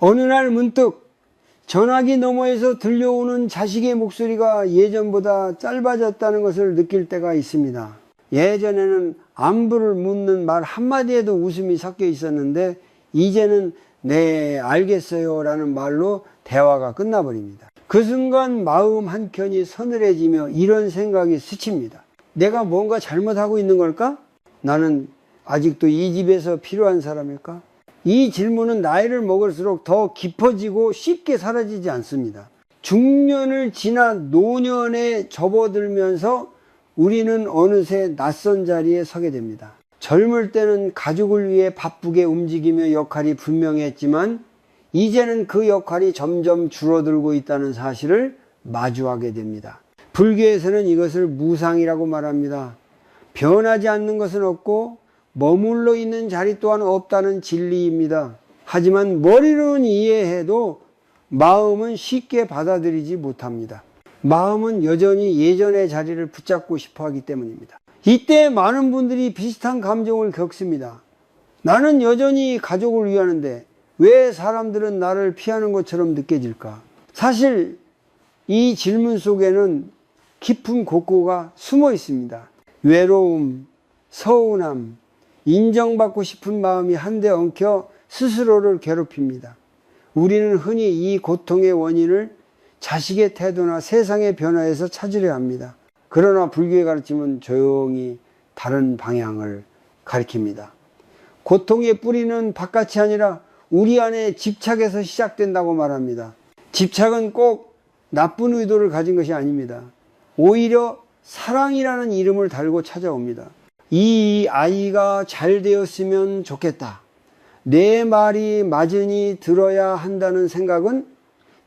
어느 날 문득 전화기 너머에서 들려오는 자식의 목소리가 예전보다 짧아졌다는 것을 느낄 때가 있습니다. 예전에는 안부를 묻는 말 한마디에도 웃음이 섞여 있었는데 이제는 네 알겠어요 라는 말로 대화가 끝나버립니다. 그 순간 마음 한켠이 서늘해지며 이런 생각이 스칩니다. 내가 뭔가 잘못하고 있는 걸까? 나는 아직도 이 집에서 필요한 사람일까? 이 질문은 나이를 먹을수록 더 깊어지고 쉽게 사라지지 않습니다. 중년을 지나 노년에 접어들면서 우리는 어느새 낯선 자리에 서게 됩니다. 젊을 때는 가족을 위해 바쁘게 움직이며 역할이 분명했지만 이제는 그 역할이 점점 줄어들고 있다는 사실을 마주하게 됩니다. 불교에서는 이것을 무상이라고 말합니다. 변하지 않는 것은 없고 머물러 있는 자리 또한 없다는 진리입니다. 하지만 머리로는 이해해도 마음은 쉽게 받아들이지 못합니다. 마음은 여전히 예전의 자리를 붙잡고 싶어 하기 때문입니다. 이때 많은 분들이 비슷한 감정을 겪습니다. 나는 여전히 가족을 위하는데 왜 사람들은 나를 피하는 것처럼 느껴질까? 사실 이 질문 속에는 깊은 곡고가 숨어 있습니다. 외로움, 서운함, 인정받고 싶은 마음이 한데 엉켜 스스로를 괴롭힙니다. 우리는 흔히 이 고통의 원인을 자식의 태도나 세상의 변화에서 찾으려 합니다. 그러나 불교의 가르침은 조용히 다른 방향을 가리킵니다. 고통의 뿌리는 바깥이 아니라 우리 안에 집착에서 시작된다고 말합니다. 집착은 꼭 나쁜 의도를 가진 것이 아닙니다. 오히려 사랑이라는 이름을 달고 찾아옵니다. 이 아이가 잘 되었으면 좋겠다. 내 말이 맞으니 들어야 한다는 생각은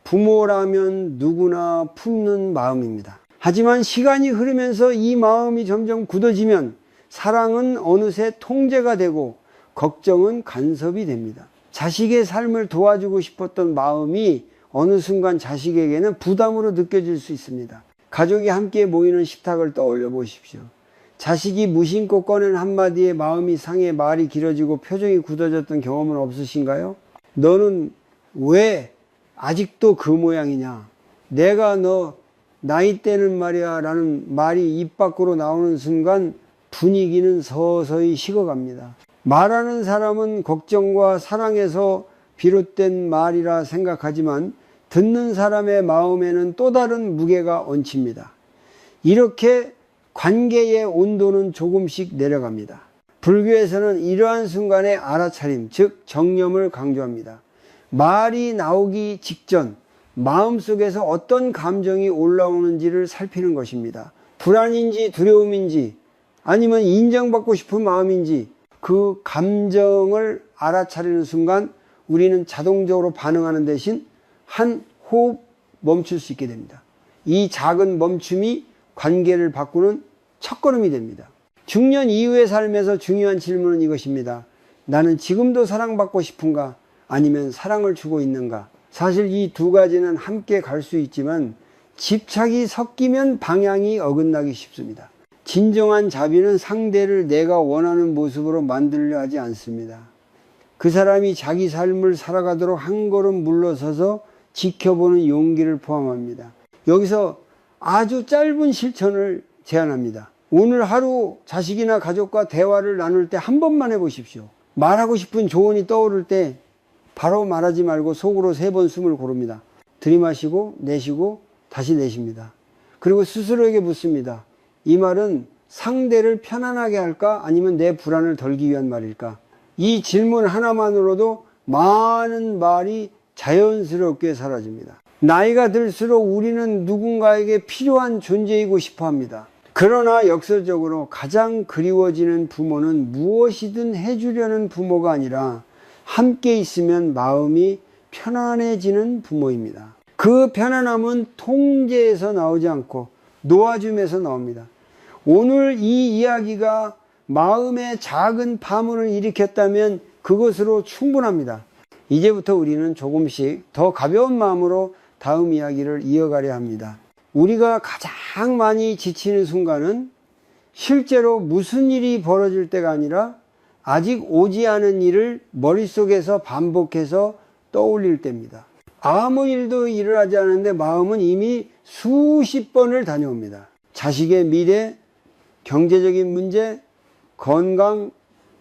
부모라면 누구나 품는 마음입니다. 하지만 시간이 흐르면서 이 마음이 점점 굳어지면 사랑은 어느새 통제가 되고 걱정은 간섭이 됩니다. 자식의 삶을 도와주고 싶었던 마음이 어느 순간 자식에게는 부담으로 느껴질 수 있습니다. 가족이 함께 모이는 식탁을 떠올려 보십시오. 자식이 무심코 꺼낸 한마디에 마음이 상해 말이 길어지고 표정이 굳어졌던 경험은 없으신가요? 너는 왜 아직도 그 모양이냐? 내가 너 나이 때는 말이야 라는 말이 입 밖으로 나오는 순간 분위기는 서서히 식어갑니다. 말하는 사람은 걱정과 사랑에서 비롯된 말이라 생각하지만 듣는 사람의 마음에는 또 다른 무게가 얹힙니다. 이렇게 관계의 온도는 조금씩 내려갑니다. 불교에서는 이러한 순간의 알아차림, 즉 정념을 강조합니다. 말이 나오기 직전 마음속에서 어떤 감정이 올라오는지를 살피는 것입니다. 불안인지 두려움인지 아니면 인정받고 싶은 마음인지 그 감정을 알아차리는 순간 우리는 자동적으로 반응하는 대신 한 호흡 멈출 수 있게 됩니다. 이 작은 멈춤이 관계를 바꾸는 첫걸음이 됩니다. 중년 이후의 삶에서 중요한 질문은 이것입니다. 나는 지금도 사랑받고 싶은가? 아니면 사랑을 주고 있는가? 사실 이 두 가지는 함께 갈 수 있지만 집착이 섞이면 방향이 어긋나기 쉽습니다. 진정한 자비는 상대를 내가 원하는 모습으로 만들려 하지 않습니다. 그 사람이 자기 삶을 살아가도록 한 걸음 물러서서 지켜보는 용기를 포함합니다. 여기서 아주 짧은 실천을 제안합니다. 오늘 하루 자식이나 가족과 대화를 나눌 때 한 번만 해보십시오. 말하고 싶은 조언이 떠오를 때 바로 말하지 말고 속으로 3번 숨을 고릅니다. 들이마시고 내쉬고 다시 내쉽니다. 그리고 스스로에게 묻습니다. 이 말은 상대를 편안하게 할까? 아니면 내 불안을 덜기 위한 말일까? 이 질문 하나만으로도 많은 말이 자연스럽게 사라집니다. 나이가 들수록 우리는 누군가에게 필요한 존재이고 싶어 합니다. 그러나 역설적으로 가장 그리워지는 부모는 무엇이든 해주려는 부모가 아니라 함께 있으면 마음이 편안해지는 부모입니다. 그 편안함은 통제에서 나오지 않고 놓아줌에서 나옵니다. 오늘 이 이야기가 마음의 작은 파문을 일으켰다면 그것으로 충분합니다. 이제부터 우리는 조금씩 더 가벼운 마음으로 다음 이야기를 이어가려 합니다. 우리가 가장 많이 지치는 순간은 실제로 무슨 일이 벌어질 때가 아니라 아직 오지 않은 일을 머릿속에서 반복해서 떠올릴 때입니다. 아무 일도 일어나지 않았는데 마음은 이미 수십 번을 다녀옵니다. 자식의 미래, 경제적인 문제, 건강,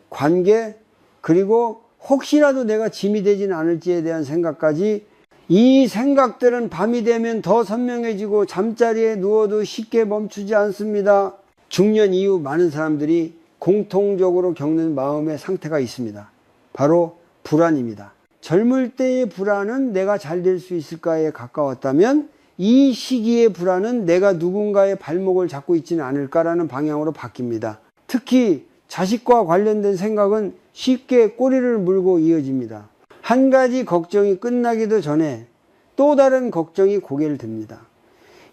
관계, 그리고 혹시라도 내가 짐이 되진 않을지에 대한 생각까지, 이 생각들은 밤이 되면 더 선명해지고 잠자리에 누워도 쉽게 멈추지 않습니다. 중년 이후 많은 사람들이 공통적으로 겪는 마음의 상태가 있습니다. 바로 불안입니다. 젊을 때의 불안은 내가 잘 될 수 있을까에 가까웠다면, 이 시기의 불안은 내가 누군가의 발목을 잡고 있지는 않을까라는 방향으로 바뀝니다. 특히 자식과 관련된 생각은 쉽게 꼬리를 물고 이어집니다. 한 가지 걱정이 끝나기도 전에 또 다른 걱정이 고개를 듭니다.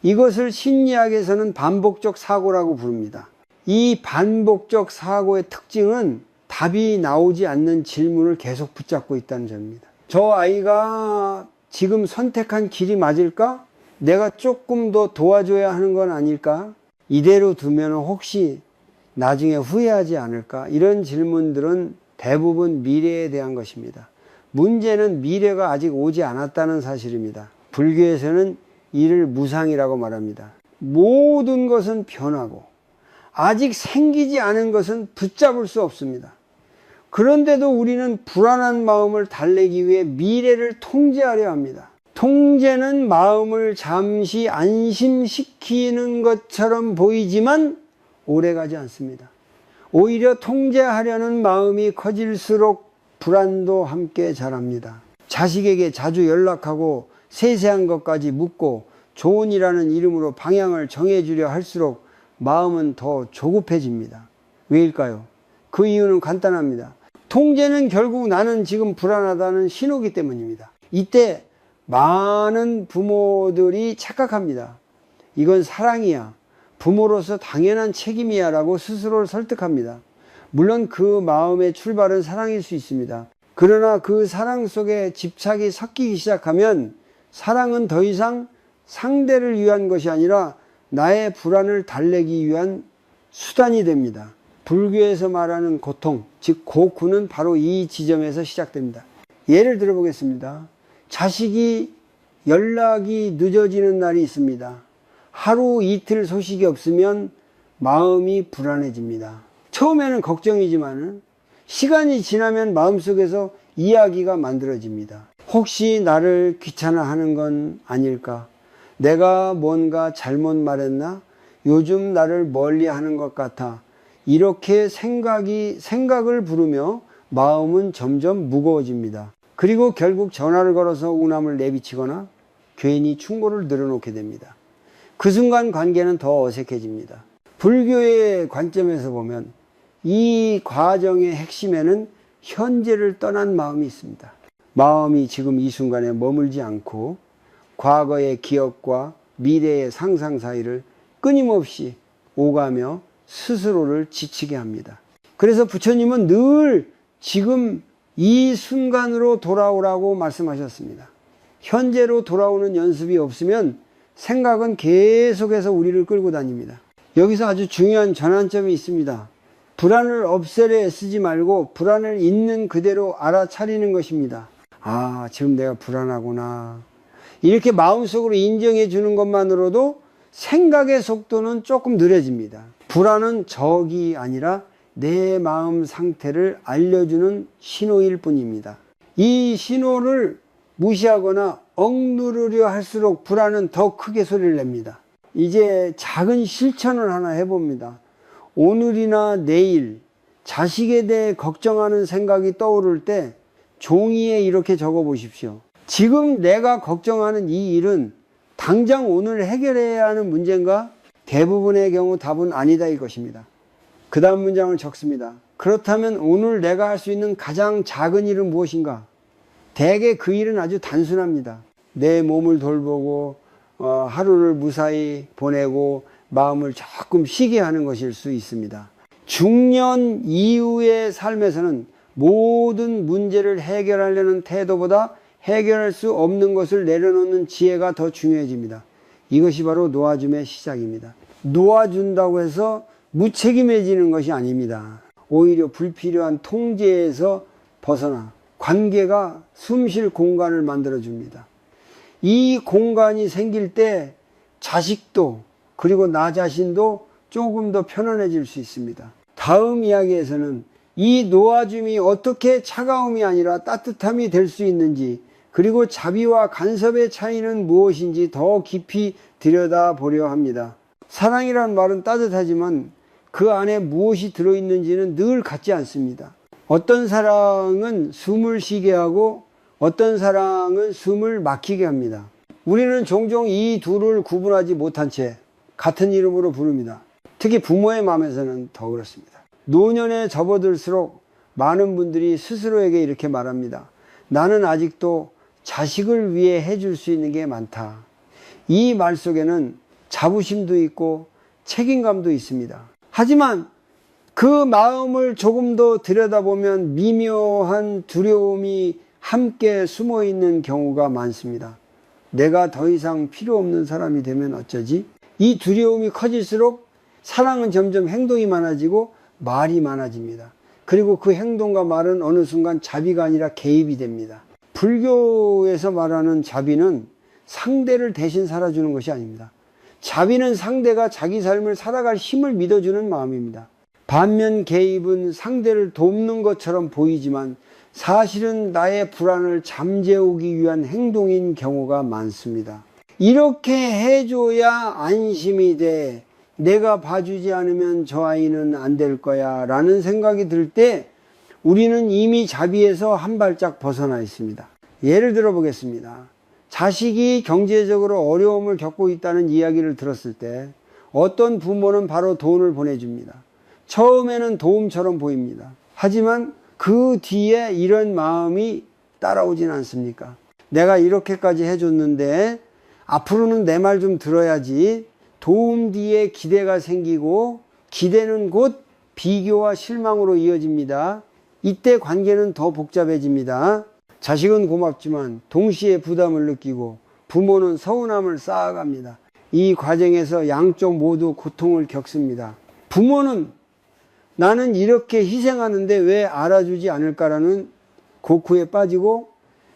이것을 심리학에서는 반복적 사고라고 부릅니다. 이 반복적 사고의 특징은 답이 나오지 않는 질문을 계속 붙잡고 있다는 점입니다. 저 아이가 지금 선택한 길이 맞을까? 내가 조금 더 도와줘야 하는 건 아닐까? 이대로 두면 혹시 나중에 후회하지 않을까? 이런 질문들은 대부분 미래에 대한 것입니다. 문제는 미래가 아직 오지 않았다는 사실입니다. 불교에서는 이를 무상이라고 말합니다. 모든 것은 변하고 아직 생기지 않은 것은 붙잡을 수 없습니다. 그런데도 우리는 불안한 마음을 달래기 위해 미래를 통제하려 합니다. 통제는 마음을 잠시 안심시키는 것처럼 보이지만 오래가지 않습니다. 오히려 통제하려는 마음이 커질수록 불안도 함께 자랍니다. 자식에게 자주 연락하고 세세한 것까지 묻고 조언이라는 이름으로 방향을 정해주려 할수록 마음은 더 조급해집니다. 왜일까요? 그 이유는 간단합니다. 통제는 결국 나는 지금 불안하다는 신호기 때문입니다. 이때 많은 부모들이 착각합니다. 이건 사랑이야, 부모로서 당연한 책임이야 라고 스스로를 설득합니다. 물론 그 마음의 출발은 사랑일 수 있습니다. 그러나 그 사랑 속에 집착이 섞이기 시작하면 사랑은 더 이상 상대를 위한 것이 아니라 나의 불안을 달래기 위한 수단이 됩니다. 불교에서 말하는 고통, 즉 고쿠는 바로 이 지점에서 시작됩니다. 예를 들어 보겠습니다. 자식이 연락이 늦어지는 날이 있습니다. 하루 이틀 소식이 없으면 마음이 불안해집니다. 처음에는 걱정이지만 시간이 지나면 마음속에서 이야기가 만들어집니다. 혹시 나를 귀찮아하는 건 아닐까? 내가 뭔가 잘못 말했나? 요즘 나를 멀리하는 것 같아. 이렇게 생각을 부르며 마음은 점점 무거워집니다. 그리고 결국 전화를 걸어서 우남을 내비치거나 괜히 충고를 늘어놓게 됩니다. 그 순간 관계는 더 어색해집니다. 불교의 관점에서 보면 이 과정의 핵심에는 현재를 떠난 마음이 있습니다. 마음이 지금 이 순간에 머물지 않고 과거의 기억과 미래의 상상 사이를 끊임없이 오가며 스스로를 지치게 합니다. 그래서 부처님은 늘 지금 이 순간으로 돌아오라고 말씀하셨습니다. 현재로 돌아오는 연습이 없으면 생각은 계속해서 우리를 끌고 다닙니다. 여기서 아주 중요한 전환점이 있습니다. 불안을 없애려 애쓰지 말고 불안을 있는 그대로 알아차리는 것입니다. 아, 지금 내가 불안하구나. 이렇게 마음속으로 인정해 주는 것만으로도 생각의 속도는 조금 느려집니다. 불안은 적이 아니라 내 마음 상태를 알려주는 신호일 뿐입니다. 이 신호를 무시하거나 억누르려 할수록 불안은 더 크게 소리를 냅니다. 이제 작은 실천을 하나 해봅니다. 오늘이나 내일 자식에 대해 걱정하는 생각이 떠오를 때 종이에 이렇게 적어 보십시오. 지금 내가 걱정하는 이 일은 당장 오늘 해결해야 하는 문제인가? 대부분의 경우 답은 아니다 일 것입니다. 그 다음 문장을 적습니다. 그렇다면 오늘 내가 할 수 있는 가장 작은 일은 무엇인가? 대개 그 일은 아주 단순합니다. 내 몸을 돌보고 하루를 무사히 보내고 마음을 조금 쉬게 하는 것일 수 있습니다. 중년 이후의 삶에서는 모든 문제를 해결하려는 태도보다 해결할 수 없는 것을 내려놓는 지혜가 더 중요해집니다. 이것이 바로 놓아줌의 시작입니다. 놓아준다고 해서 무책임해지는 것이 아닙니다. 오히려 불필요한 통제에서 벗어나 관계가 숨 쉴 공간을 만들어 줍니다. 이 공간이 생길 때 자식도 그리고 나 자신도 조금 더 편안해질 수 있습니다. 다음 이야기에서는 이 놓아줌이 어떻게 차가움이 아니라 따뜻함이 될 수 있는지, 그리고 자비와 간섭의 차이는 무엇인지 더 깊이 들여다보려 합니다. 사랑이란 말은 따뜻하지만 그 안에 무엇이 들어있는지는 늘 같지 않습니다. 어떤 사랑은 숨을 쉬게 하고 어떤 사랑은 숨을 막히게 합니다. 우리는 종종 이 둘을 구분하지 못한 채 같은 이름으로 부릅니다. 특히 부모의 마음에서는 더 그렇습니다. 노년에 접어들수록 많은 분들이 스스로에게 이렇게 말합니다. 나는 아직도 자식을 위해 해줄 수 있는 게 많다. 이 말 속에는 자부심도 있고 책임감도 있습니다. 하지만 그 마음을 조금 더 들여다보면 미묘한 두려움이 함께 숨어 있는 경우가 많습니다. 내가 더 이상 필요 없는 사람이 되면 어쩌지? 이 두려움이 커질수록 사랑은 점점 행동이 많아지고 말이 많아집니다. 그리고 그 행동과 말은 어느 순간 자비가 아니라 개입이 됩니다. 불교에서 말하는 자비는 상대를 대신 살아주는 것이 아닙니다. 자비는 상대가 자기 삶을 살아갈 힘을 믿어주는 마음입니다. 반면 개입은 상대를 돕는 것처럼 보이지만 사실은 나의 불안을 잠재우기 위한 행동인 경우가 많습니다. 이렇게 해줘야 안심이 돼. 내가 봐주지 않으면 저 아이는 안 될 거야 라는 생각이 들 때 우리는 이미 자비에서 한 발짝 벗어나 있습니다. 예를 들어 보겠습니다. 자식이 경제적으로 어려움을 겪고 있다는 이야기를 들었을 때 어떤 부모는 바로 돈을 보내줍니다. 처음에는 도움처럼 보입니다. 하지만 그 뒤에 이런 마음이 따라오진 않습니까? 내가 이렇게까지 해줬는데 앞으로는 내 말 좀 들어야지. 도움 뒤에 기대가 생기고 기대는 곧 비교와 실망으로 이어집니다. 이때 관계는 더 복잡해집니다. 자식은 고맙지만 동시에 부담을 느끼고 부모는 서운함을 쌓아갑니다. 이 과정에서 양쪽 모두 고통을 겪습니다. 부모는 나는 이렇게 희생하는데 왜 알아주지 않을까라는 고쿠에 빠지고,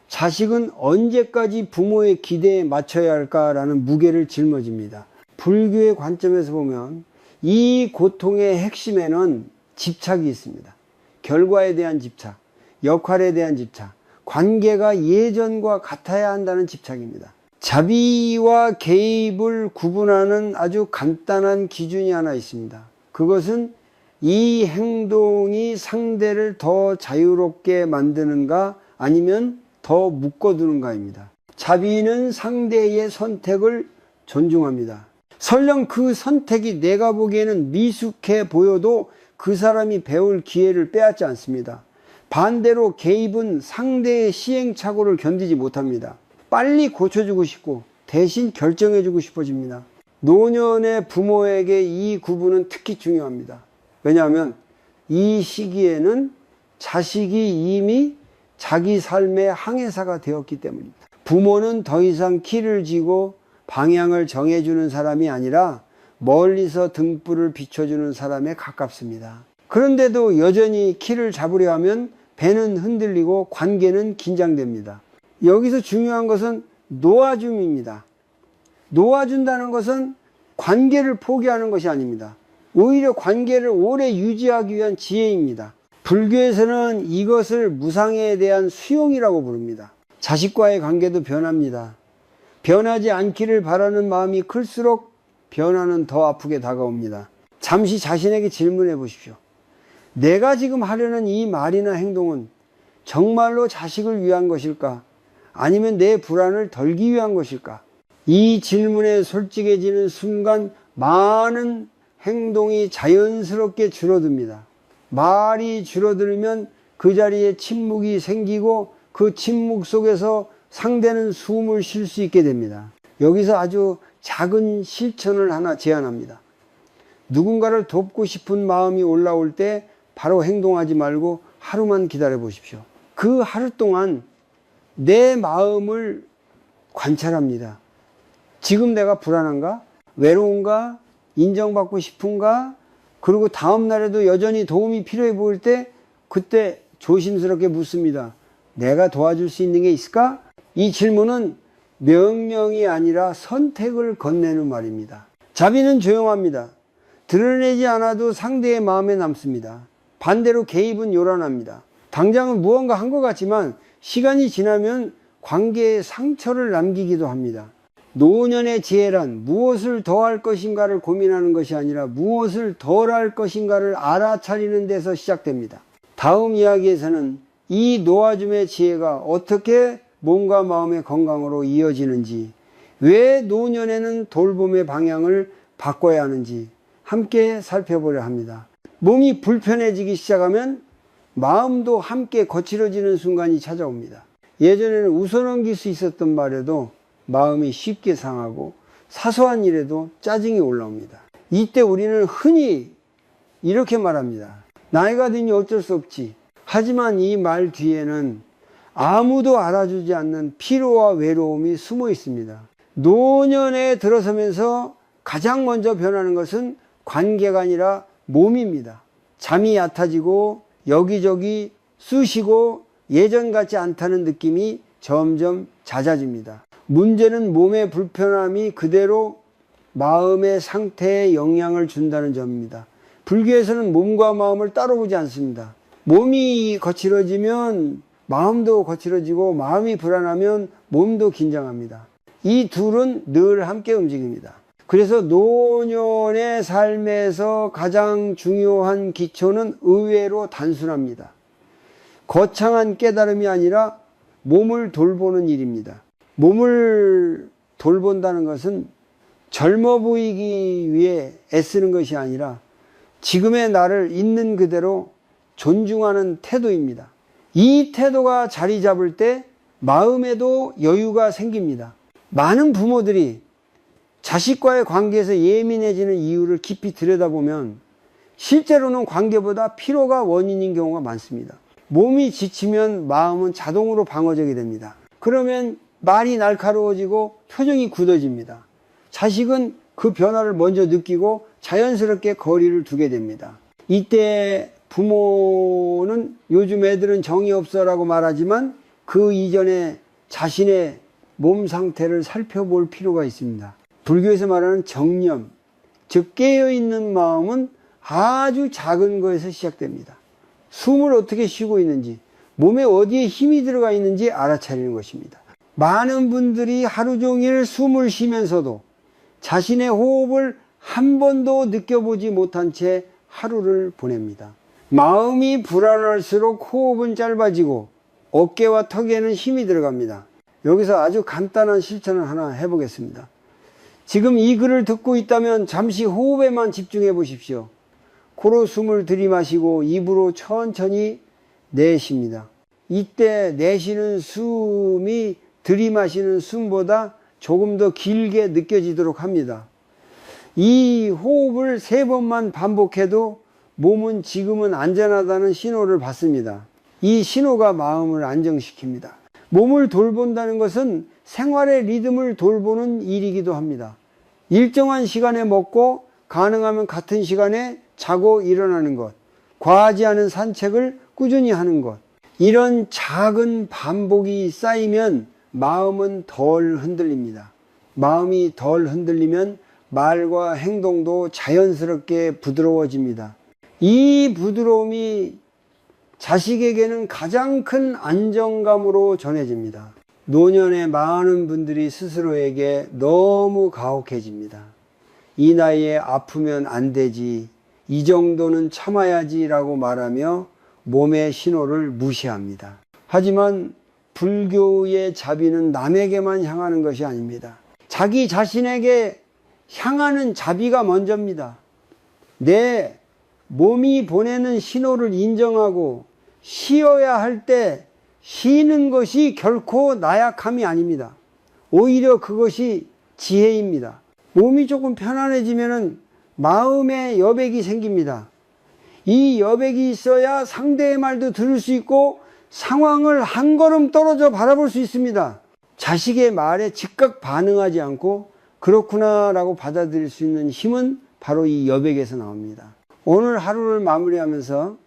자식은 언제까지 부모의 기대에 맞춰야 할까라는 무게를 짊어집니다. 불교의 관점에서 보면 이 고통의 핵심에는 집착이 있습니다. 결과에 대한 집착, 역할에 대한 집착, 관계가 예전과 같아야 한다는 집착입니다. 자비와 개입을 구분하는 아주 간단한 기준이 하나 있습니다. 그것은 이 행동이 상대를 더 자유롭게 만드는가 아니면 더 묶어두는가입니다. 자비는 상대의 선택을 존중합니다. 설령 그 선택이 내가 보기에는 미숙해 보여도 그 사람이 배울 기회를 빼앗지 않습니다. 반대로 개입은 상대의 시행착오를 견디지 못합니다. 빨리 고쳐주고 싶고 대신 결정해주고 싶어집니다. 노년의 부모에게 이 구분은 특히 중요합니다. 왜냐하면 이 시기에는 자식이 이미 자기 삶의 항해사가 되었기 때문입니다. 부모는 더 이상 키를 쥐고 방향을 정해주는 사람이 아니라 멀리서 등불을 비춰주는 사람에 가깝습니다. 그런데도 여전히 키를 잡으려 하면 배는 흔들리고 관계는 긴장됩니다. 여기서 중요한 것은 놓아줌입니다. 놓아준다는 것은 관계를 포기하는 것이 아닙니다. 오히려 관계를 오래 유지하기 위한 지혜입니다. 불교에서는 이것을 무상에 대한 수용이라고 부릅니다. 자식과의 관계도 변합니다. 변하지 않기를 바라는 마음이 클수록 변화는 더 아프게 다가옵니다. 잠시 자신에게 질문해 보십시오. 내가 지금 하려는 이 말이나 행동은 정말로 자식을 위한 것일까? 아니면 내 불안을 덜기 위한 것일까? 이 질문에 솔직해지는 순간 많은 행동이 자연스럽게 줄어듭니다. 말이 줄어들면 그 자리에 침묵이 생기고 그 침묵 속에서 상대는 숨을 쉴 수 있게 됩니다. 여기서 아주 작은 실천을 하나 제안합니다. 누군가를 돕고 싶은 마음이 올라올 때 바로 행동하지 말고 하루만 기다려 보십시오. 그 하루 동안 내 마음을 관찰합니다. 지금 내가 불안한가? 외로운가? 인정받고 싶은가? 그리고 다음 날에도 여전히 도움이 필요해 보일 때 그때 조심스럽게 묻습니다. 내가 도와줄 수 있는 게 있을까? 이 질문은 명령이 아니라 선택을 건네는 말입니다. 자비는 조용합니다. 드러내지 않아도 상대의 마음에 남습니다. 반대로 개입은 요란합니다. 당장은 무언가 한 것 같지만 시간이 지나면 관계에 상처를 남기기도 합니다. 노년의 지혜란 무엇을 더할 것인가를 고민하는 것이 아니라 무엇을 덜할 것인가를 알아차리는 데서 시작됩니다. 다음 이야기에서는 이 놓아줌의 지혜가 어떻게 몸과 마음의 건강으로 이어지는지, 왜 노년에는 돌봄의 방향을 바꿔야 하는지 함께 살펴보려 합니다. 몸이 불편해지기 시작하면 마음도 함께 거칠어지는 순간이 찾아옵니다. 예전에는 웃어넘길 수 있었던 말에도 마음이 쉽게 상하고 사소한 일에도 짜증이 올라옵니다. 이때 우리는 흔히 이렇게 말합니다. 나이가 드니 어쩔 수 없지. 하지만 이 말 뒤에는 아무도 알아주지 않는 피로와 외로움이 숨어 있습니다. 노년에 들어서면서 가장 먼저 변하는 것은 관계가 아니라 몸입니다. 잠이 얕아지고 여기저기 쑤시고 예전 같지 않다는 느낌이 점점 잦아집니다. 문제는 몸의 불편함이 그대로 마음의 상태에 영향을 준다는 점입니다. 불교에서는 몸과 마음을 따로 보지 않습니다. 몸이 거칠어지면 마음도 거칠어지고 마음이 불안하면 몸도 긴장합니다. 이 둘은 늘 함께 움직입니다. 그래서 노년의 삶에서 가장 중요한 기초는 의외로 단순합니다. 거창한 깨달음이 아니라 몸을 돌보는 일입니다. 몸을 돌본다는 것은 젊어 보이기 위해 애쓰는 것이 아니라 지금의 나를 있는 그대로 존중하는 태도입니다. 이 태도가 자리 잡을 때 마음에도 여유가 생깁니다. 많은 부모들이 자식과의 관계에서 예민해지는 이유를 깊이 들여다보면 실제로는 관계보다 피로가 원인인 경우가 많습니다. 몸이 지치면 마음은 자동으로 방어적이 됩니다. 그러면 말이 날카로워지고 표정이 굳어집니다. 자식은 그 변화를 먼저 느끼고 자연스럽게 거리를 두게 됩니다. 이때 부모는 요즘 애들은 정이 없어라고 말하지만 그 이전에 자신의 몸 상태를 살펴볼 필요가 있습니다. 불교에서 말하는 정념, 즉 깨어있는 마음은 아주 작은 거에서 시작됩니다. 숨을 어떻게 쉬고 있는지, 몸에 어디에 힘이 들어가 있는지 알아차리는 것입니다. 많은 분들이 하루 종일 숨을 쉬면서도 자신의 호흡을 한 번도 느껴보지 못한 채 하루를 보냅니다. 마음이 불안할수록 호흡은 짧아지고 어깨와 턱에는 힘이 들어갑니다. 여기서 아주 간단한 실천을 하나 해보겠습니다. 지금 이 글을 듣고 있다면 잠시 호흡에만 집중해 보십시오. 코로 숨을 들이마시고 입으로 천천히 내쉽니다. 이때 내쉬는 숨이 들이마시는 숨보다 조금 더 길게 느껴지도록 합니다. 이 호흡을 3번만 반복해도 몸은 지금은 안전하다는 신호를 받습니다. 이 신호가 마음을 안정시킵니다. 몸을 돌본다는 것은 생활의 리듬을 돌보는 일이기도 합니다. 일정한 시간에 먹고 가능하면 같은 시간에 자고 일어나는 것, 과하지 않은 산책을 꾸준히 하는 것, 이런 작은 반복이 쌓이면 마음은 덜 흔들립니다. 마음이 덜 흔들리면 말과 행동도 자연스럽게 부드러워집니다. 이 부드러움이 자식에게는 가장 큰 안정감으로 전해집니다. 노년에 많은 분들이 스스로에게 너무 가혹해집니다. 이 나이에 아프면 안 되지, 이 정도는 참아야지 라고 말하며 몸의 신호를 무시합니다. 하지만 불교의 자비는 남에게만 향하는 것이 아닙니다. 자기 자신에게 향하는 자비가 먼저입니다. 내 몸이 보내는 신호를 인정하고 쉬어야 할 때 쉬는 것이 결코 나약함이 아닙니다. 오히려 그것이 지혜입니다. 몸이 조금 편안해지면 마음의 여백이 생깁니다. 이 여백이 있어야 상대의 말도 들을 수 있고 상황을 한 걸음 떨어져 바라볼 수 있습니다. 자식의 말에 즉각 반응하지 않고 그렇구나 라고 받아들일 수 있는 힘은 바로 이 여백에서 나옵니다. 오늘 하루를 마무리하면서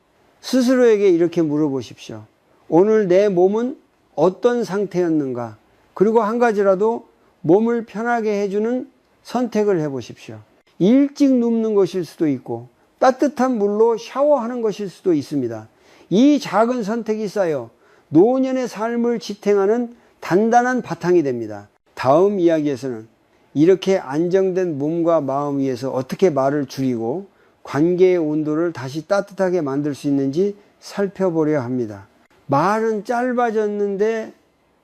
스스로에게 이렇게 물어보십시오. 오늘 내 몸은 어떤 상태였는가? 그리고 한 가지라도 몸을 편하게 해주는 선택을 해보십시오. 일찍 눕는 것일 수도 있고 따뜻한 물로 샤워하는 것일 수도 있습니다. 이 작은 선택이 쌓여 노년의 삶을 지탱하는 단단한 바탕이 됩니다. 다음 이야기에서는 이렇게 안정된 몸과 마음 위에서 어떻게 말을 줄이고 관계의 온도를 다시 따뜻하게 만들 수 있는지 살펴보려 합니다. 말은 짧아졌는데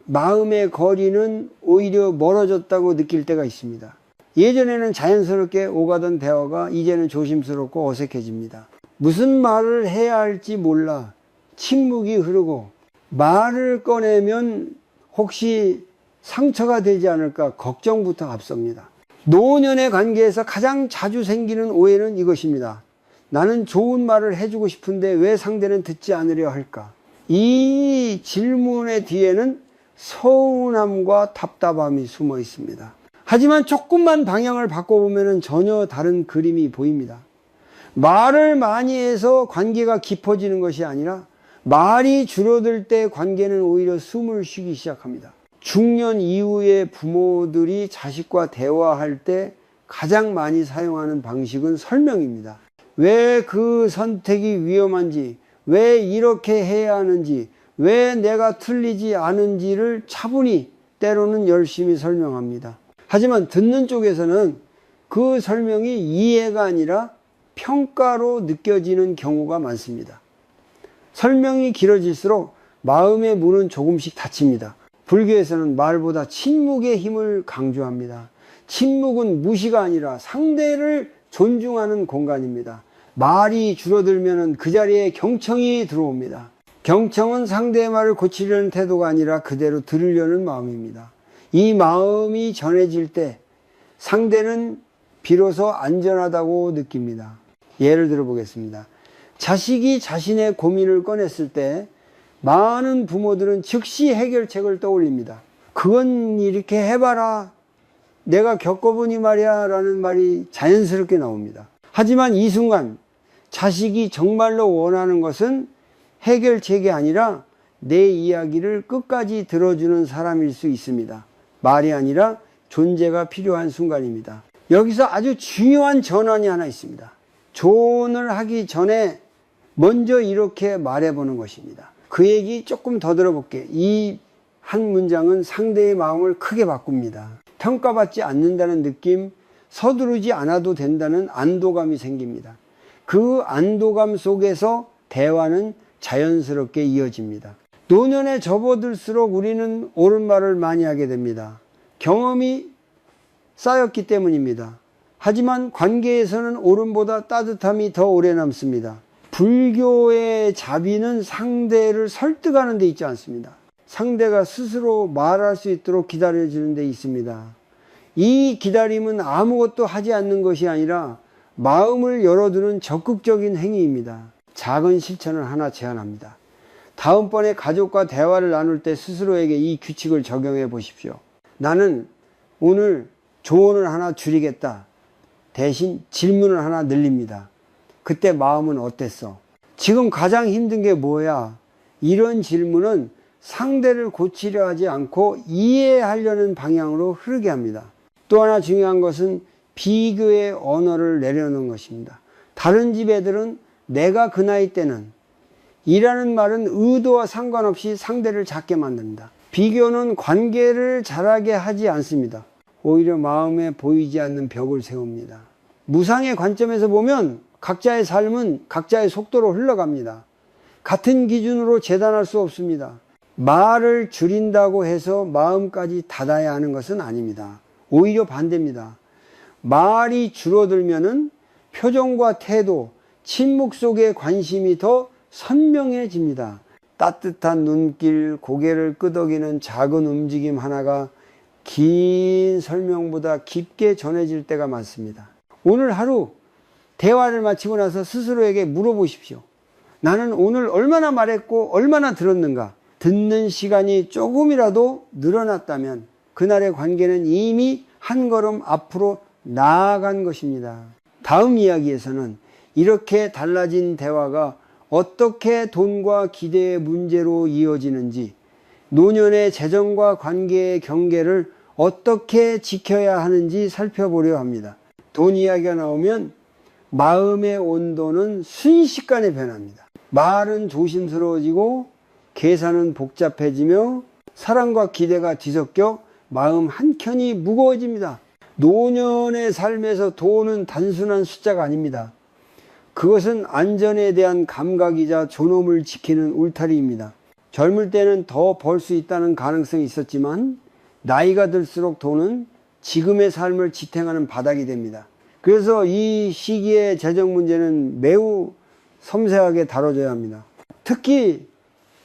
마음의 거리는 오히려 멀어졌다고 느낄 때가 있습니다. 예전에는 자연스럽게 오가던 대화가 이제는 조심스럽고 어색해집니다. 무슨 말을 해야 할지 몰라 침묵이 흐르고 말을 꺼내면 혹시 상처가 되지 않을까 걱정부터 앞섭니다. 노년의 관계에서 가장 자주 생기는 오해는 이것입니다. 나는 좋은 말을 해주고 싶은데 왜 상대는 듣지 않으려 할까? 이 질문의 뒤에는 서운함과 답답함이 숨어 있습니다. 하지만 조금만 방향을 바꿔보면 전혀 다른 그림이 보입니다. 말을 많이 해서 관계가 깊어지는 것이 아니라 말이 줄어들 때 관계는 오히려 숨을 쉬기 시작합니다. 중년 이후에 부모들이 자식과 대화할 때 가장 많이 사용하는 방식은 설명입니다. 왜 그 선택이 위험한지, 왜 이렇게 해야 하는지, 왜 내가 틀리지 않은지를 차분히 때로는 열심히 설명합니다. 하지만 듣는 쪽에서는 그 설명이 이해가 아니라 평가로 느껴지는 경우가 많습니다. 설명이 길어질수록 마음의 문은 조금씩 닫힙니다. 불교에서는 말보다 침묵의 힘을 강조합니다. 침묵은 무시가 아니라 상대를 존중하는 공간입니다. 말이 줄어들면 그 자리에 경청이 들어옵니다. 경청은 상대의 말을 고치려는 태도가 아니라 그대로 들으려는 마음입니다. 이 마음이 전해질 때 상대는 비로소 안전하다고 느낍니다. 예를 들어 보겠습니다. 자식이 자신의 고민을 꺼냈을 때 많은 부모들은 즉시 해결책을 떠올립니다. 그건 이렇게 해봐라. 내가 겪어보니 말이야 라는 말이 자연스럽게 나옵니다. 하지만 이 순간 자식이 정말로 원하는 것은 해결책이 아니라 내 이야기를 끝까지 들어주는 사람일 수 있습니다. 말이 아니라 존재가 필요한 순간입니다. 여기서 아주 중요한 전환이 하나 있습니다. 조언을 하기 전에 먼저 이렇게 말해보는 것입니다. 그 얘기 조금 더 들어볼게. 이 한 문장은 상대의 마음을 크게 바꿉니다. 평가받지 않는다는 느낌, 서두르지 않아도 된다는 안도감이 생깁니다. 그 안도감 속에서 대화는 자연스럽게 이어집니다. 노년에 접어들수록 우리는 옳은 말을 많이 하게 됩니다. 경험이 쌓였기 때문입니다. 하지만 관계에서는 옳음보다 따뜻함이 더 오래 남습니다. 불교의 자비는 상대를 설득하는 데 있지 않습니다. 상대가 스스로 말할 수 있도록 기다려주는 데 있습니다. 이 기다림은 아무것도 하지 않는 것이 아니라 마음을 열어두는 적극적인 행위입니다. 작은 실천을 하나 제안합니다. 다음번에 가족과 대화를 나눌 때 스스로에게 이 규칙을 적용해 보십시오. 나는 오늘 조언을 하나 줄이겠다. 대신 질문을 하나 늘립니다. 그때 마음은 어땠어? 지금 가장 힘든 게 뭐야? 이런 질문은 상대를 고치려 하지 않고 이해하려는 방향으로 흐르게 합니다. 또 하나 중요한 것은 비교의 언어를 내려놓는 것입니다. 다른 집 애들은 내가 그 나이 때는 이라는 말은 의도와 상관없이 상대를 작게 만듭니다. 비교는 관계를 자라게 하지 않습니다. 오히려 마음에 보이지 않는 벽을 세웁니다. 무상의 관점에서 보면 각자의 삶은 각자의 속도로 흘러갑니다. 같은 기준으로 재단할 수 없습니다. 말을 줄인다고 해서 마음까지 닫아야 하는 것은 아닙니다. 오히려 반대입니다. 말이 줄어들면은 표정과 태도, 침묵 속의 관심이 더 선명해집니다. 따뜻한 눈길, 고개를 끄덕이는 작은 움직임 하나가 긴 설명보다 깊게 전해질 때가 많습니다. 오늘 하루 대화를 마치고 나서 스스로에게 물어보십시오. 나는 오늘 얼마나 말했고 얼마나 들었는가? 듣는 시간이 조금이라도 늘어났다면 그날의 관계는 이미 한 걸음 앞으로 나아간 것입니다. 다음 이야기에서는 이렇게 달라진 대화가 어떻게 돈과 기대의 문제로 이어지는지, 노년의 재정과 관계의 경계를 어떻게 지켜야 하는지 살펴보려 합니다. 돈 이야기가 나오면 마음의 온도는 순식간에 변합니다. 말은 조심스러워지고 계산은 복잡해지며 사랑과 기대가 뒤섞여 마음 한켠이 무거워집니다. 노년의 삶에서 돈은 단순한 숫자가 아닙니다. 그것은 안전에 대한 감각이자 존엄을 지키는 울타리입니다. 젊을 때는 더 벌 수 있다는 가능성이 있었지만 나이가 들수록 돈은 지금의 삶을 지탱하는 바닥이 됩니다. 그래서 이 시기의 재정 문제는 매우 섬세하게 다뤄져야 합니다. 특히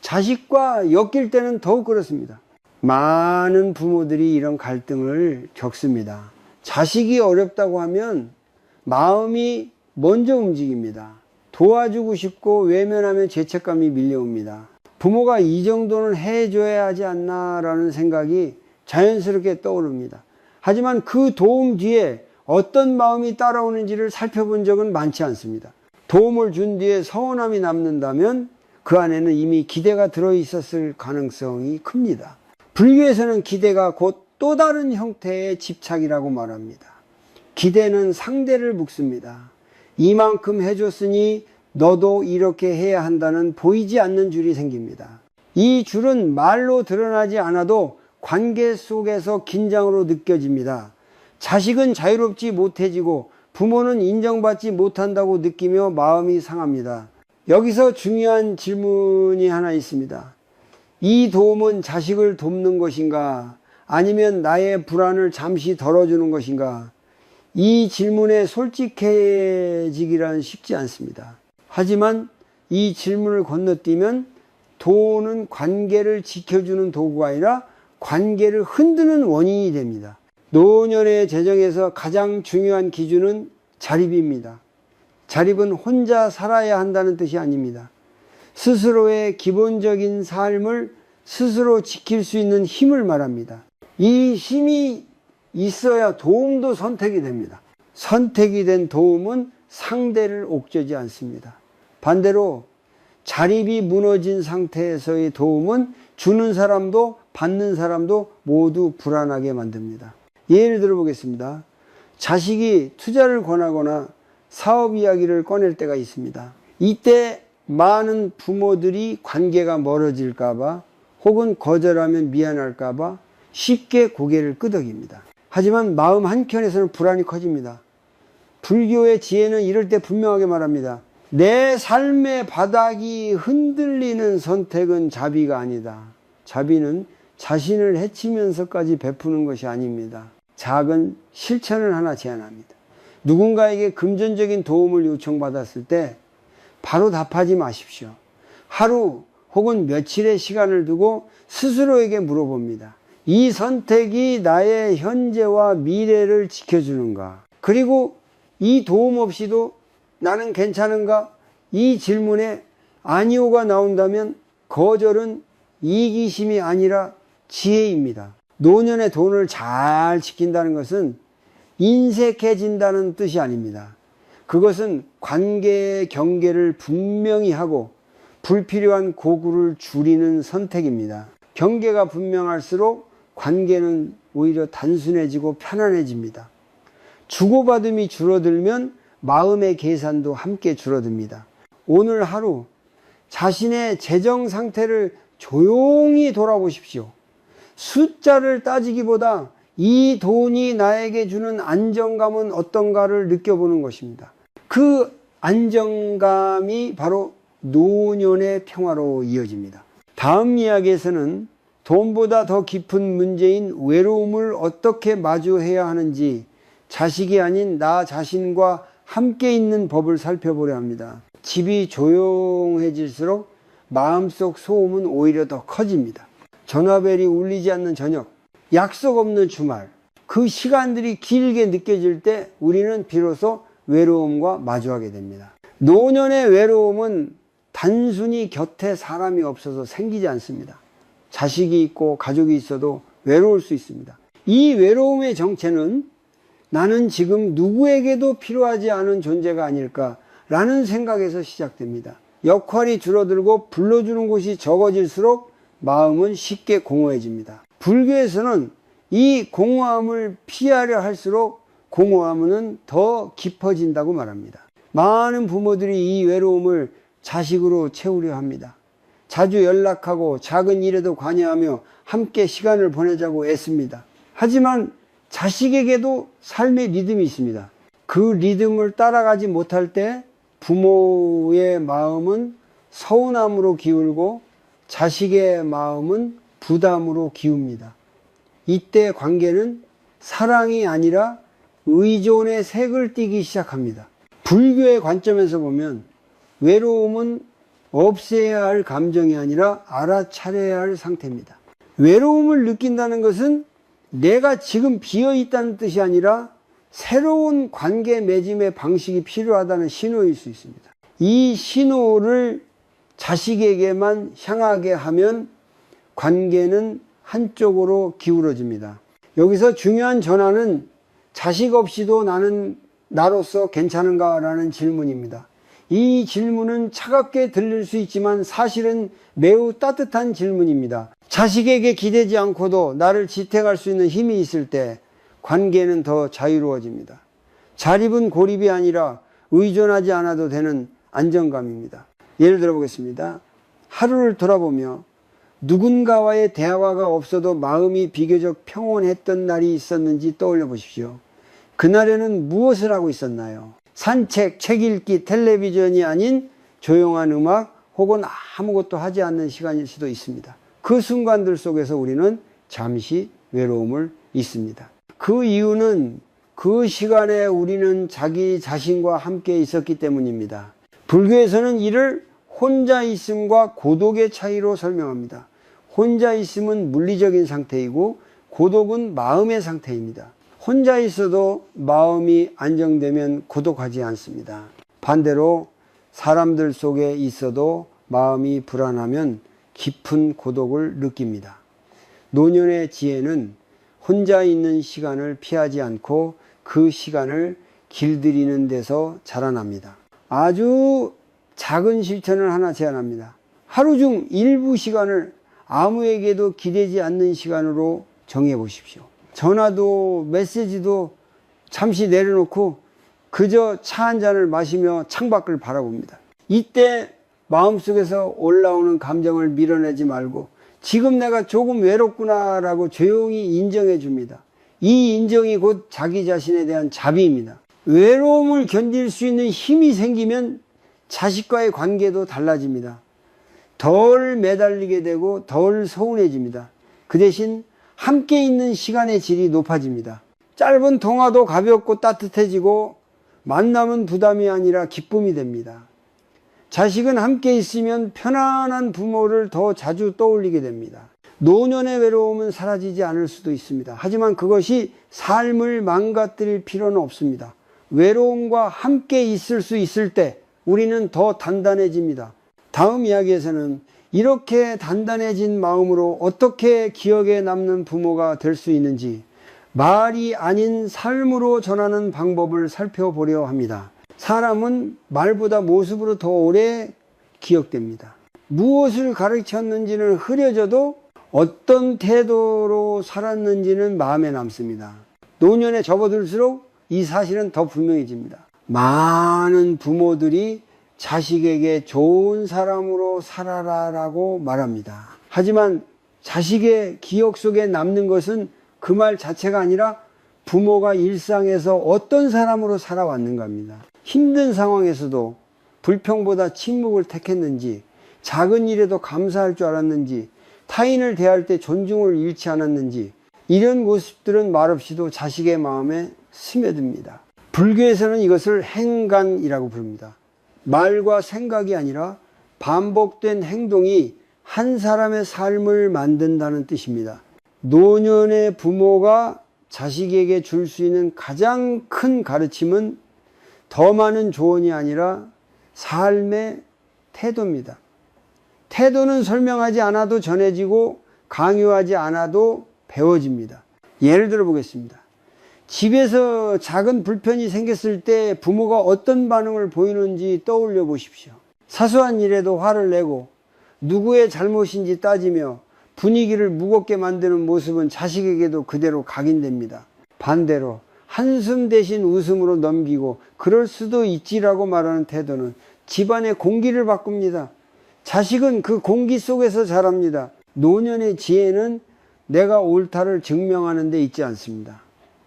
자식과 엮일 때는 더욱 그렇습니다. 많은 부모들이 이런 갈등을 겪습니다. 자식이 어렵다고 하면 마음이 먼저 움직입니다. 도와주고 싶고 외면하면 죄책감이 밀려옵니다. 부모가 이 정도는 해줘야 하지 않나 라는 생각이 자연스럽게 떠오릅니다. 하지만 그 도움 뒤에 어떤 마음이 따라오는지를 살펴본 적은 많지 않습니다. 도움을 준 뒤에 서운함이 남는다면 그 안에는 이미 기대가 들어있었을 가능성이 큽니다. 불교에서는 기대가 곧 또 다른 형태의 집착이라고 말합니다. 기대는 상대를 묻습니다. 이만큼 해줬으니 너도 이렇게 해야 한다는 보이지 않는 줄이 생깁니다. 이 줄은 말로 드러나지 않아도 관계 속에서 긴장으로 느껴집니다. 자식은 자유롭지 못해지고 부모는 인정받지 못한다고 느끼며 마음이 상합니다. 여기서 중요한 질문이 하나 있습니다. 이 도움은 자식을 돕는 것인가? 아니면 나의 불안을 잠시 덜어주는 것인가? 이 질문에 솔직해지기란 쉽지 않습니다. 하지만 이 질문을 건너뛰면 돈은 관계를 지켜주는 도구가 아니라 관계를 흔드는 원인이 됩니다. 노년의 재정에서 가장 중요한 기준은 자립입니다. 자립은 혼자 살아야 한다는 뜻이 아닙니다. 스스로의 기본적인 삶을 스스로 지킬 수 있는 힘을 말합니다. 이 힘이 있어야 도움도 선택이 됩니다. 선택이 된 도움은 상대를 옥죄지 않습니다. 반대로 자립이 무너진 상태에서의 도움은 주는 사람도 받는 사람도 모두 불안하게 만듭니다. 예를 들어 보겠습니다. 자식이 투자를 권하거나 사업 이야기를 꺼낼 때가 있습니다. 이때 많은 부모들이 관계가 멀어질까봐 혹은 거절하면 미안할까봐 쉽게 고개를 끄덕입니다. 하지만 마음 한켠에서는 불안이 커집니다. 불교의 지혜는 이럴 때 분명하게 말합니다. 내 삶의 바닥이 흔들리는 선택은 자비가 아니다. 자비는 자신을 해치면서까지 베푸는 것이 아닙니다. 작은 실천을 하나 제안합니다. 누군가에게 금전적인 도움을 요청받았을 때 바로 답하지 마십시오. 하루 혹은 며칠의 시간을 두고 스스로에게 물어봅니다. 이 선택이 나의 현재와 미래를 지켜주는가? 그리고 이 도움 없이도 나는 괜찮은가? 이 질문에 아니오가 나온다면 거절은 이기심이 아니라 지혜입니다. 노년의 돈을 잘 지킨다는 것은 인색해진다는 뜻이 아닙니다. 그것은 관계의 경계를 분명히 하고 불필요한 고구를 줄이는 선택입니다. 경계가 분명할수록 관계는 오히려 단순해지고 편안해집니다. 주고받음이 줄어들면 마음의 계산도 함께 줄어듭니다. 오늘 하루 자신의 재정 상태를 조용히 돌아보십시오. 숫자를 따지기보다 이 돈이 나에게 주는 안정감은 어떤가를 느껴보는 것입니다. 그 안정감이 바로 노년의 평화로 이어집니다. 다음 이야기에서는 돈보다 더 깊은 문제인 외로움을 어떻게 마주해야 하는지 자식이 아닌 나 자신과 함께 있는 법을 살펴보려 합니다. 집이 조용해질수록 마음속 소음은 오히려 더 커집니다. 전화벨이 울리지 않는 저녁, 약속 없는 주말, 그 시간들이 길게 느껴질 때 우리는 비로소 외로움과 마주하게 됩니다. 노년의 외로움은 단순히 곁에 사람이 없어서 생기지 않습니다. 자식이 있고 가족이 있어도 외로울 수 있습니다. 이 외로움의 정체는 나는 지금 누구에게도 필요하지 않은 존재가 아닐까라는 생각에서 시작됩니다. 역할이 줄어들고 불러주는 곳이 적어질수록 마음은 쉽게 공허해집니다. 불교에서는 이 공허함을 피하려 할수록 공허함은 더 깊어진다고 말합니다. 많은 부모들이 이 외로움을 자식으로 채우려 합니다. 자주 연락하고 작은 일에도 관여하며 함께 시간을 보내자고 애씁니다. 하지만 자식에게도 삶의 리듬이 있습니다. 그 리듬을 따라가지 못할 때 부모의 마음은 서운함으로 기울고 자식의 마음은 부담으로 기웁니다. 이때 관계는 사랑이 아니라 의존의 색을 띠기 시작합니다. 불교의 관점에서 보면 외로움은 없애야 할 감정이 아니라 알아차려야 할 상태입니다. 외로움을 느낀다는 것은 내가 지금 비어있다는 뜻이 아니라 새로운 관계 맺음의 방식이 필요하다는 신호일 수 있습니다. 이 신호를 자식에게만 향하게 하면 관계는 한쪽으로 기울어집니다. 여기서 중요한 전환은 자식 없이도 나는 나로서 괜찮은가? 라는 질문입니다. 이 질문은 차갑게 들릴 수 있지만 사실은 매우 따뜻한 질문입니다. 자식에게 기대지 않고도 나를 지탱할 수 있는 힘이 있을 때 관계는 더 자유로워집니다. 자립은 고립이 아니라 의존하지 않아도 되는 안정감입니다. 예를 들어 보겠습니다. 하루를 돌아보며 누군가와의 대화가 없어도 마음이 비교적 평온했던 날이 있었는지 떠올려 보십시오. 그날에는 무엇을 하고 있었나요? 산책, 책 읽기, 텔레비전이 아닌 조용한 음악 혹은 아무것도 하지 않는 시간일 수도 있습니다. 그 순간들 속에서 우리는 잠시 외로움을 잊습니다. 그 이유는 그 시간에 우리는 자기 자신과 함께 있었기 때문입니다. 불교에서는 이를 혼자 있음과 고독의 차이로 설명합니다. 혼자 있음은 물리적인 상태이고 고독은 마음의 상태입니다. 혼자 있어도 마음이 안정되면 고독하지 않습니다. 반대로 사람들 속에 있어도 마음이 불안하면 깊은 고독을 느낍니다. 노년의 지혜는 혼자 있는 시간을 피하지 않고 그 시간을 길들이는 데서 자라납니다. 아주 작은 실천을 하나 제안합니다. 하루 중 일부 시간을 아무에게도 기대지 않는 시간으로 정해 보십시오. 전화도 메시지도 잠시 내려놓고 그저 차 한 잔을 마시며 창밖을 바라봅니다. 이때 마음속에서 올라오는 감정을 밀어내지 말고 지금 내가 조금 외롭구나 라고 조용히 인정해 줍니다. 이 인정이 곧 자기 자신에 대한 자비입니다. 외로움을 견딜 수 있는 힘이 생기면 자식과의 관계도 달라집니다. 덜 매달리게 되고 덜 서운해집니다. 그 대신 함께 있는 시간의 질이 높아집니다. 짧은 통화도 가볍고 따뜻해지고 만남은 부담이 아니라 기쁨이 됩니다. 자식은 함께 있으면 편안한 부모를 더 자주 떠올리게 됩니다. 노년의 외로움은 사라지지 않을 수도 있습니다. 하지만 그것이 삶을 망가뜨릴 필요는 없습니다. 외로움과 함께 있을 수 있을 때 우리는 더 단단해집니다. 다음 이야기에서는 이렇게 단단해진 마음으로 어떻게 기억에 남는 부모가 될 수 있는지 말이 아닌 삶으로 전하는 방법을 살펴보려 합니다. 사람은 말보다 모습으로 더 오래 기억됩니다. 무엇을 가르쳤는지는 흐려져도 어떤 태도로 살았는지는 마음에 남습니다. 노년에 접어들수록 이 사실은 더 분명해집니다. 많은 부모들이 자식에게 좋은 사람으로 살아라 라고 말합니다. 하지만 자식의 기억 속에 남는 것은 그 말 자체가 아니라 부모가 일상에서 어떤 사람으로 살아왔는가입니다. 힘든 상황에서도 불평보다 침묵을 택했는지, 작은 일에도 감사할 줄 알았는지, 타인을 대할 때 존중을 잃지 않았는지, 이런 모습들은 말없이도 자식의 마음에 스며듭니다. 불교에서는 이것을 행간이라고 부릅니다. 말과 생각이 아니라 반복된 행동이 한 사람의 삶을 만든다는 뜻입니다. 노년의 부모가 자식에게 줄 수 있는 가장 큰 가르침은 더 많은 조언이 아니라 삶의 태도입니다. 태도는 설명하지 않아도 전해지고 강요하지 않아도 배워집니다. 예를 들어 보겠습니다. 집에서 작은 불편이 생겼을 때 부모가 어떤 반응을 보이는지 떠올려 보십시오. 사소한 일에도 화를 내고 누구의 잘못인지 따지며 분위기를 무겁게 만드는 모습은 자식에게도 그대로 각인됩니다. 반대로 한숨 대신 웃음으로 넘기고 그럴 수도 있지라고 말하는 태도는 집안의 공기를 바꿉니다. 자식은 그 공기 속에서 자랍니다. 노년의 지혜는 내가 옳다를 증명하는 데 있지 않습니다.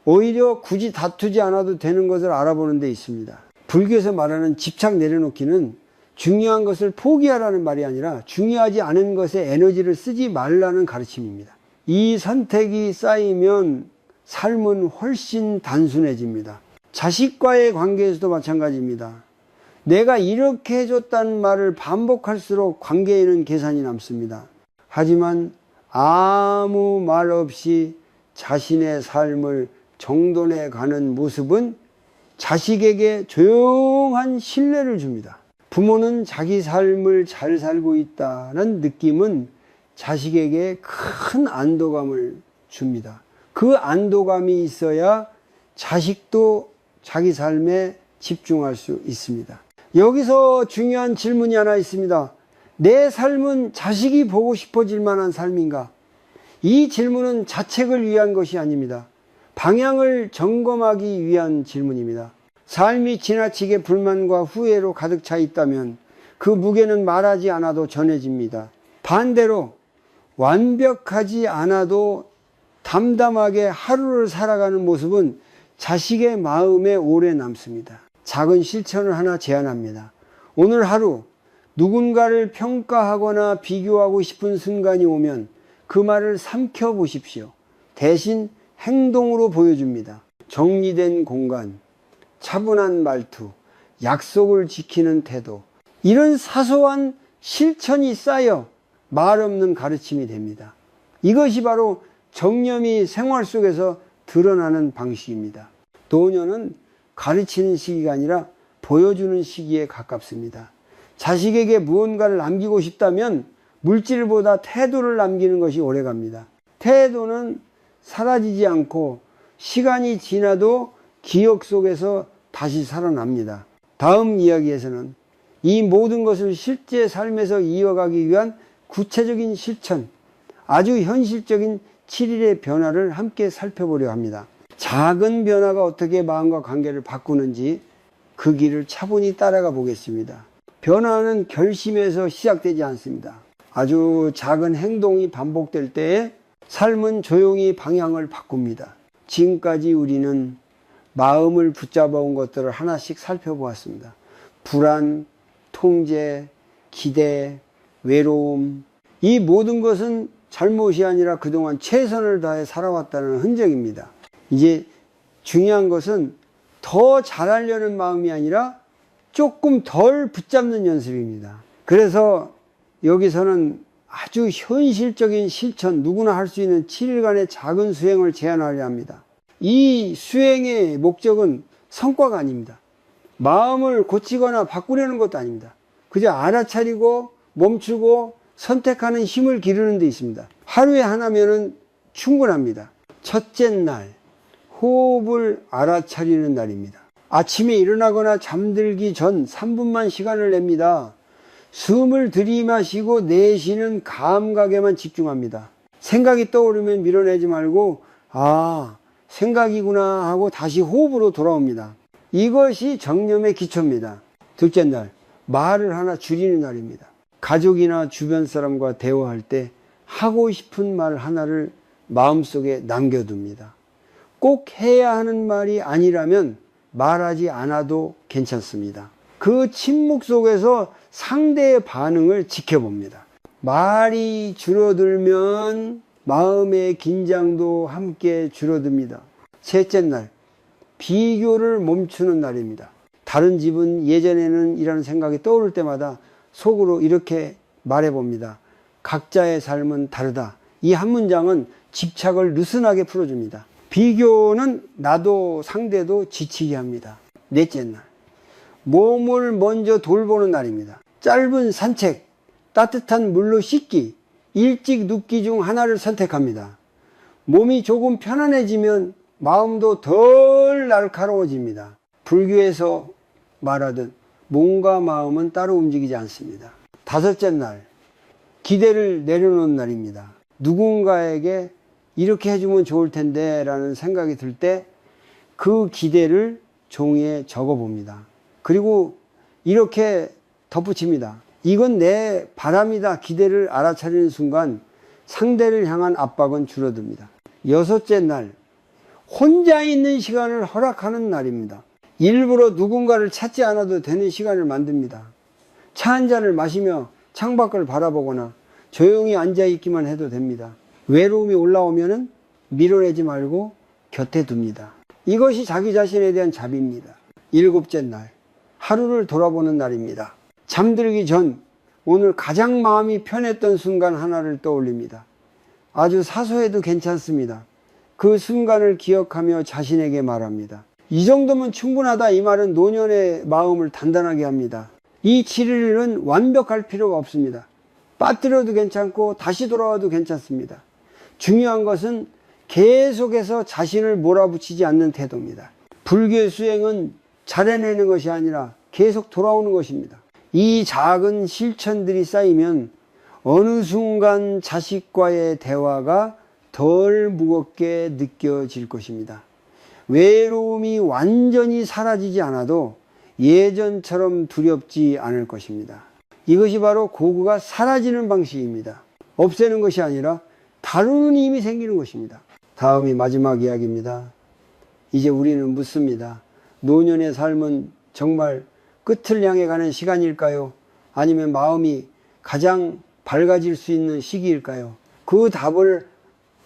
오히려 굳이 다투지 않아도 되는 것을 알아보는 데 있습니다. 불교에서 말하는 집착 내려놓기는 중요한 것을 포기하라는 말이 아니라 중요하지 않은 것에 에너지를 쓰지 말라는 가르침입니다. 이 선택이 쌓이면 삶은 훨씬 단순해집니다. 자식과의 관계에서도 마찬가지입니다. 내가 이렇게 해줬다는 말을 반복할수록 관계에는 계산이 남습니다. 하지만 아무 말 없이 자신의 삶을 정돈해 가는 모습은 자식에게 조용한 신뢰를 줍니다. 부모는 자기 삶을 잘 살고 있다는 느낌은 자식에게 큰 안도감을 줍니다. 그 안도감이 있어야 자식도 자기 삶에 집중할 수 있습니다. 여기서 중요한 질문이 하나 있습니다. 내 삶은 자식이 보고 싶어질 만한 삶인가? 이 질문은 자책을 위한 것이 아닙니다. 방향을 점검하기 위한 질문입니다. 삶이 지나치게 불만과 후회로 가득 차 있다면 그 무게는 말하지 않아도 전해집니다. 반대로 완벽하지 않아도 담담하게 하루를 살아가는 모습은 자식의 마음에 오래 남습니다. 작은 실천을 하나 제안합니다. 오늘 하루 누군가를 평가하거나 비교하고 싶은 순간이 오면 그 말을 삼켜보십시오. 대신 행동으로 보여줍니다. 정리된 공간, 차분한 말투, 약속을 지키는 태도, 이런 사소한 실천이 쌓여 말 없는 가르침이 됩니다. 이것이 바로 정념이 생활 속에서 드러나는 방식입니다. 노년은 가르치는 시기가 아니라 보여주는 시기에 가깝습니다. 자식에게 무언가를 남기고 싶다면 물질보다 태도를 남기는 것이 오래갑니다. 태도는 사라지지 않고 시간이 지나도 기억 속에서 다시 살아납니다. 다음 이야기에서는 이 모든 것을 실제 삶에서 이어가기 위한 구체적인 실천, 아주 현실적인 7일의 변화를 함께 살펴보려 합니다. 작은 변화가 어떻게 마음과 관계를 바꾸는지 그 길을 차분히 따라가 보겠습니다. 변화는 결심에서 시작되지 않습니다. 아주 작은 행동이 반복될 때에 삶은 조용히 방향을 바꿉니다. 지금까지 우리는 마음을 붙잡아온 것들을 하나씩 살펴보았습니다. 불안, 통제, 기대, 외로움, 이 모든 것은 잘못이 아니라 그동안 최선을 다해 살아왔다는 흔적입니다. 이제 중요한 것은 더 잘하려는 마음이 아니라 조금 덜 붙잡는 연습입니다. 그래서 여기서는 아주 현실적인 실천, 누구나 할 수 있는 7일간의 작은 수행을 제안하려 합니다. 이 수행의 목적은 성과가 아닙니다. 마음을 고치거나 바꾸려는 것도 아닙니다. 그저 알아차리고 멈추고 선택하는 힘을 기르는 데 있습니다. 하루에 하나면은 충분합니다. 첫째 날, 호흡을 알아차리는 날입니다. 아침에 일어나거나 잠들기 전 3분만 시간을 냅니다. 숨을 들이마시고 내쉬는 감각에만 집중합니다. 생각이 떠오르면 밀어내지 말고 생각이구나 하고 다시 호흡으로 돌아옵니다. 이것이 정념의 기초입니다. 둘째 날, 말을 하나 줄이는 날입니다. 가족이나 주변 사람과 대화할 때 하고 싶은 말 하나를 마음속에 남겨둡니다. 꼭 해야 하는 말이 아니라면 말하지 않아도 괜찮습니다. 그 침묵 속에서 상대의 반응을 지켜봅니다. 말이 줄어들면 마음의 긴장도 함께 줄어듭니다. 셋째 날, 비교를 멈추는 날입니다. 다른 집은 예전에는 이라는 생각이 떠오를 때마다 속으로 이렇게 말해봅니다. 각자의 삶은 다르다. 이 한 문장은 집착을 느슨하게 풀어줍니다. 비교는 나도 상대도 지치게 합니다. 넷째 날, 몸을 먼저 돌보는 날입니다. 짧은 산책, 따뜻한 물로 씻기, 일찍 눕기 중 하나를 선택합니다. 몸이 조금 편안해지면 마음도 덜 날카로워집니다. 불교에서 말하듯 몸과 마음은 따로 움직이지 않습니다. 다섯째 날, 기대를 내려놓은 날입니다. 누군가에게 이렇게 해주면 좋을 텐데 라는 생각이 들 때 그 기대를 종이에 적어 봅니다. 그리고 이렇게 덧붙입니다. 이건 내 바람이다. 기대를 알아차리는 순간 상대를 향한 압박은 줄어듭니다. 여섯째 날, 혼자 있는 시간을 허락하는 날입니다. 일부러 누군가를 찾지 않아도 되는 시간을 만듭니다. 차 한 잔을 마시며 창밖을 바라보거나 조용히 앉아 있기만 해도 됩니다. 외로움이 올라오면은 밀어내지 말고 곁에 둡니다. 이것이 자기 자신에 대한 자비입니다. 일곱째 날, 하루를 돌아보는 날입니다. 잠들기 전 오늘 가장 마음이 편했던 순간 하나를 떠올립니다. 아주 사소해도 괜찮습니다. 그 순간을 기억하며 자신에게 말합니다. 이 정도면 충분하다. 이 말은 노년의 마음을 단단하게 합니다. 이 7일은 완벽할 필요가 없습니다. 빠뜨려도 괜찮고 다시 돌아와도 괜찮습니다. 중요한 것은 계속해서 자신을 몰아붙이지 않는 태도입니다. 불교의 수행은 잘해내는 것이 아니라 계속 돌아오는 것입니다. 이 작은 실천들이 쌓이면 어느 순간 자식과의 대화가 덜 무겁게 느껴질 것입니다. 외로움이 완전히 사라지지 않아도 예전처럼 두렵지 않을 것입니다. 이것이 바로 고구가 사라지는 방식입니다. 없애는 것이 아니라 다루는 힘이 생기는 것입니다. 다음이 마지막 이야기입니다. 이제 우리는 묻습니다. 노년의 삶은 정말 끝을 향해 가는 시간일까요? 아니면 마음이 가장 밝아질 수 있는 시기일까요? 그 답을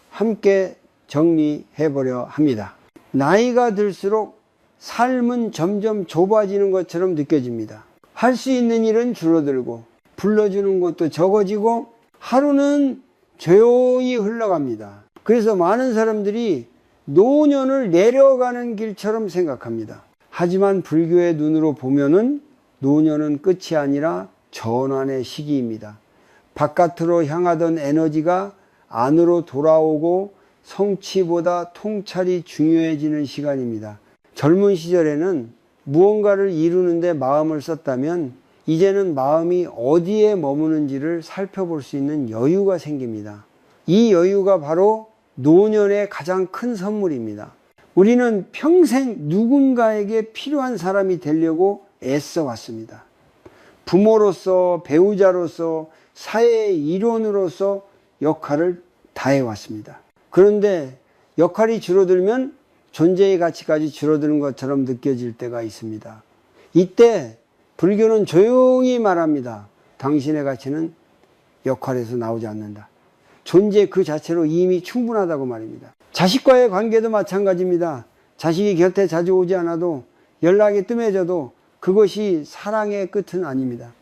함께 정리해 보려 합니다. 나이가 들수록 삶은 점점 좁아지는 것처럼 느껴집니다. 할 수 있는 일은 줄어들고 불러주는 것도 적어지고 하루는 조용히 흘러갑니다. 그래서 많은 사람들이 노년을 내려가는 길처럼 생각합니다. 하지만 불교의 눈으로 보면은 노년은 끝이 아니라 전환의 시기입니다. 바깥으로 향하던 에너지가 안으로 돌아오고 성취보다 통찰이 중요해지는 시간입니다. 젊은 시절에는 무언가를 이루는데 마음을 썼다면 이제는 마음이 어디에 머무는지를 살펴볼 수 있는 여유가 생깁니다. 이 여유가 바로 노년의 가장 큰 선물입니다. 우리는 평생 누군가에게 필요한 사람이 되려고 애써 왔습니다. 부모로서, 배우자로서, 사회의 일원으로서 역할을 다해 왔습니다. 그런데 역할이 줄어들면 존재의 가치까지 줄어드는 것처럼 느껴질 때가 있습니다. 이때 불교는 조용히 말합니다. 당신의 가치는 역할에서 나오지 않는다. 존재 그 자체로 이미 충분하다고 말입니다. 자식과의 관계도 마찬가지입니다. 자식이 곁에 자주 오지 않아도 연락이 뜸해져도 그것이 사랑의 끝은 아닙니다.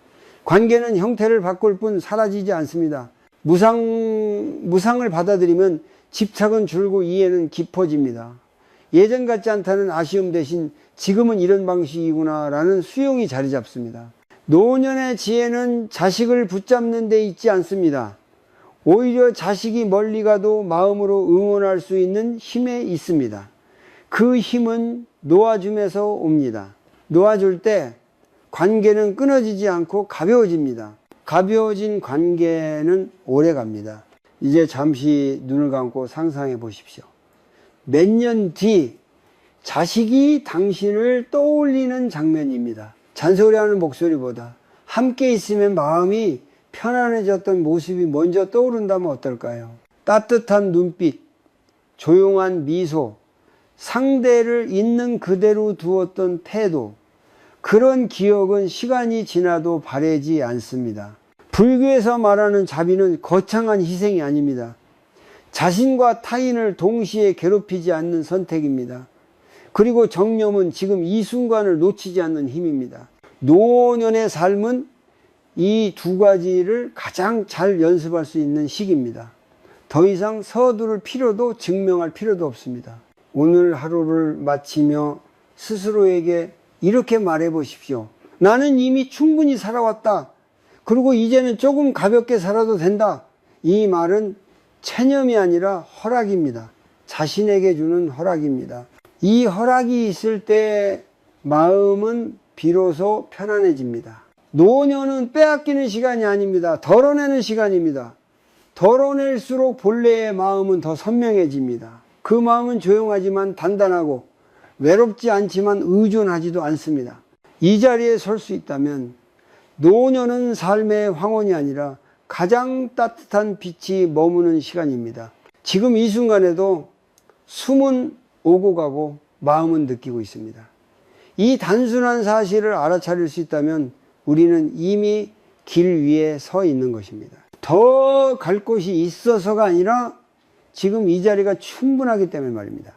관계는 형태를 바꿀 뿐 사라지지 않습니다. 무상을 받아들이면 집착은 줄고 이해는 깊어집니다. 예전 같지 않다는 아쉬움 대신 지금은 이런 방식이구나 라는 수용이 자리 잡습니다. 노년의 지혜는 자식을 붙잡는 데 있지 않습니다. 오히려 자식이 멀리 가도 마음으로 응원할 수 있는 힘에 있습니다. 그 힘은 놓아줌에서 옵니다. 놓아줄 때 관계는 끊어지지 않고 가벼워집니다. 가벼워진 관계는 오래 갑니다. 이제 잠시 눈을 감고 상상해 보십시오. 몇 년 뒤 자식이 당신을 떠올리는 장면입니다. 잔소리하는 목소리보다 함께 있으면 마음이 편안해졌던 모습이 먼저 떠오른다면 어떨까요? 따뜻한 눈빛, 조용한 미소, 상대를 있는 그대로 두었던 태도, 그런 기억은 시간이 지나도 바래지 않습니다. 불교에서 말하는 자비는 거창한 희생이 아닙니다. 자신과 타인을 동시에 괴롭히지 않는 선택입니다. 그리고 정념은 지금 이 순간을 놓치지 않는 힘입니다. 노년의 삶은 이 두 가지를 가장 잘 연습할 수 있는 시기입니다. 더 이상 서두를 필요도 증명할 필요도 없습니다. 오늘 하루를 마치며 스스로에게 이렇게 말해 보십시오. 나는 이미 충분히 살아왔다. 그리고 이제는 조금 가볍게 살아도 된다. 이 말은 체념이 아니라 허락입니다. 자신에게 주는 허락입니다. 이 허락이 있을 때 마음은 비로소 편안해집니다. 노년은 빼앗기는 시간이 아닙니다. 덜어내는 시간입니다. 덜어낼수록 본래의 마음은 더 선명해집니다. 그 마음은 조용하지만 단단하고 외롭지 않지만 의존하지도 않습니다. 이 자리에 설 수 있다면 노년은 삶의 황혼이 아니라 가장 따뜻한 빛이 머무는 시간입니다. 지금 이 순간에도 숨은 오고 가고 마음은 느끼고 있습니다. 이 단순한 사실을 알아차릴 수 있다면 우리는 이미 길 위에 서 있는 것입니다. 더 갈 곳이 있어서가 아니라 지금 이 자리가 충분하기 때문에 말입니다.